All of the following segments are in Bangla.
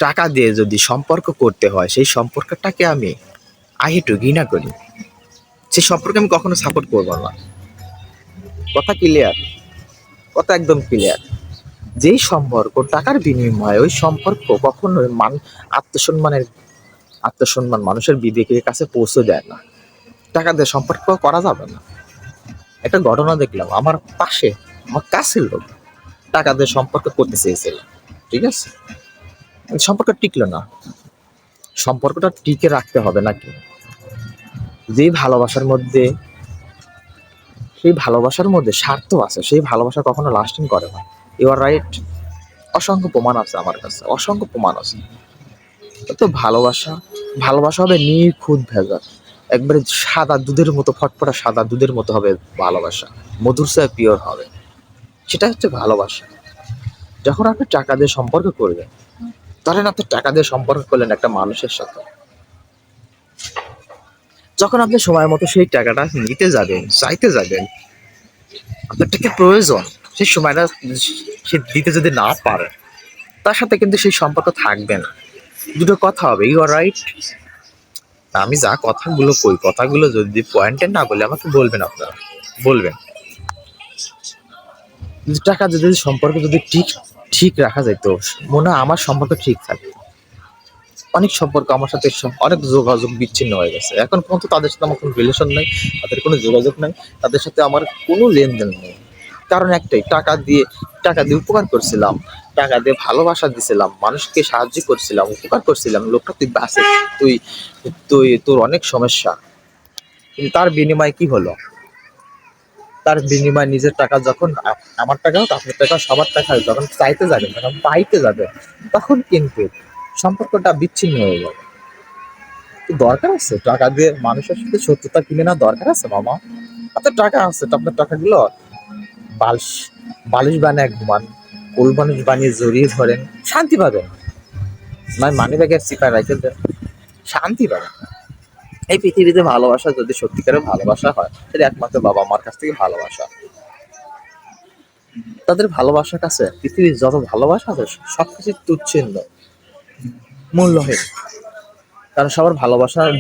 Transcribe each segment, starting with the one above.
টাকা দিয়ে যদি সম্পর্ক করতে হয়, সেই সম্পর্কটাকে আমি একটু ঘৃণা করি। সেই সম্পর্কে আমি কখনো সাপোর্ট করবো না। কথা ক্লিয়ার? কথা একদম ক্লিয়ার। যেই সম্পর্ক টাকার বিনিময়ে, ওই সম্পর্ক কখনোই আত্মসম্মানের আত্মসম্মান মানুষের বিবেকের কাছে পৌঁছে দেয় না। টাকা দিয়ে সম্পর্ক করা যাবে না। একটা ঘটনা দেখলাম, আমার পাশে আমার কাছের লোক টাকা দিয়ে সম্পর্ক করতে চেয়েছিল, ঠিক আছে, সম্পর্ক টিকলো না। সম্পর্কটা টিকে রাখতে হবে নাকি? যেই ভালোবাসার মধ্যে সেই ভালোবাসার মধ্যে স্বার্থ আছে, সেই ভালোবাসা কখনো লাস্টিং করে না। You are right. অসংখ্য প্রমাণ আছে আমার কাছে, অসংখ্য প্রমাণ আছে। তো ভালোবাসা ভালোবাসা হবে নিখুঁত ভেজা, একবারে সাদা দুধের মতো, ফটফটা সাদা দুধের মতো হবে ভালোবাসা, মধুর চেয়ে পিওর হবে। সেটা হচ্ছে ভালোবাসা। যখন আপনি টাকা দিয়ে সম্পর্ক করবেন, ধরেন আপনি টাকা দিয়ে সম্পর্ক করলেন একটা মানুষের সাথে, যখন আপনি সময় মতো সেই টাকাটা নিতে যাবেন, চাইতে যাবেন, আপনার টাকা প্রয়োজন, সেই সময়টা সে দিতে যদি না পারে, তার সাথে কিন্তু সেই সম্পর্ক থাকবে না। দুটো কথা হবে। You are right. আমি যা কথাগুলো কই, কথাগুলো যদি পয়েন্টে না বলে আমাকে বলবেন, আপনারা বলবেন। টাকা যদি সম্পর্ক যদি ঠিক ঠিক রাখা যেত, মনে হয় আমার সম্পর্ক ঠিক থাকে। অনেক সম্পর্ক আমার সাথে অনেক যোগাযোগ বিচ্ছিন্ন হয়ে গেছে, এখন পর্যন্ত তাদের সাথে আমার কোনো রিলেশন নেই, তাদের কোনো যোগাযোগ নেই, তাদের সাথে আমার কোনো লেনদেন নেই। কারণ একটাই, টাকা দিয়ে উপকার করছিলাম, টাকা দিয়ে ভালোবাসা দিছিলাম, মানুষকে সাহায্য করছিলাম, উপকার করছিলাম, লোকটা তুই বাসে, তুই তুই তোর অনেক সমস্যা, কিন্তু তার বিনিময়ে কি হলো? তার বিনিময়ে নিজের টাকা যখন আমার টাকা হোক, আপনার টাকা, সবার টাকা যখন চাইতে যাবেন, যখন পাইতে যাবে, তখন কিন্তু সম্পর্কটা বিচ্ছিন্ন হয়ে যাবে। দরকার আছে টাকা দিয়ে মানুষের সাথে শত্রুতা কিনে না? দরকার আছে মামা? আপনার টাকা আছে তো আপনার টাকাগুলো বালিশ বালিশ বানিয়ে ঘুমান, কোল মানুষ বানিয়ে জড়িয়ে ধরেন, শান্তি পাবেন। নয় মানি ব্যাগের চিপায় রেখে দেন, শান্তি পাবেন। এই পৃথিবীতে ভালোবাসা যদি সত্যিকারের ভালোবাসা হয়, সেটা একমাত্র বাবা মার কাছ থেকে ভালোবাসা। তাদের ভালোবাসার কাছে পৃথিবীর যত ভালোবাসা আছে সবকিছু তুচ্ছিন্ন, মূল্যহীন। কারণ সবার ভালোবাসার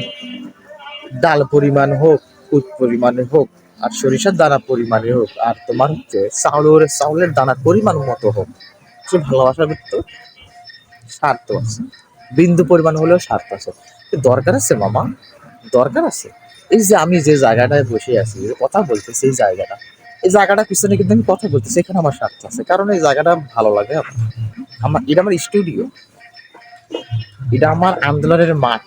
ডাল পরিমাণ হোক, কুদ পরিমাণে হোক, আর সরিষার দানা পরিমাণে হোক, আর তোমার হচ্ছে চাউলের দানার পরিমাণ মতো হোক, সে ভালোবাসার ভিতর স্বার্থ আছে, বিন্দু পরিমাণ হলেও স্বার্থ আছে। দরকার আছে মামা, দরকার আছে। এই যে আমি যে জায়গাটায় বসে আছি, কথা বলতেছি, এই জায়গাটা পিছনে কিন্তু আমি কথা বলতেছি, এখানে আমার স্বার্থ আছে, কারণ এই জায়গাটা ভালো লাগে আমার। এটা আমার স্টুডিও, এটা আমার আন্দোলনের মাঠ,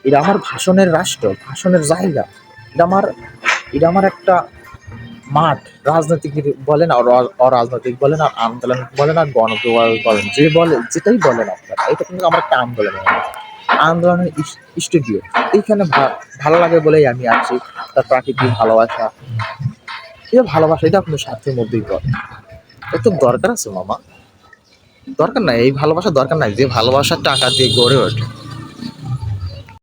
এটা আমার ভাষণের রাষ্ট্র, ভাষণের জায়গা। এটা আমার এটা আমার একটা মাঠ। রাজনৈতিক বলেন আর অরাজনৈতিক বলেন আর আন্দোলন বলেন আর বলেন, যে বলে যেটাই বলেন আপনারা, এটা কিন্তু আমার একটা আন্দোলনের স্টুডিও। এইখানে ভালো লাগে বলেই আমি আছি। তার প্রাকৃতিক ভালোবাসা, এটা ভালোবাসা, এটা আপনার স্বার্থের মধ্যেই পড়ে। এত দরকার আছে মামা? দরকার নাই এই ভালোবাসা, দরকার নাই যে ভালোবাসা টাকা দিয়ে গড়ে ওঠে।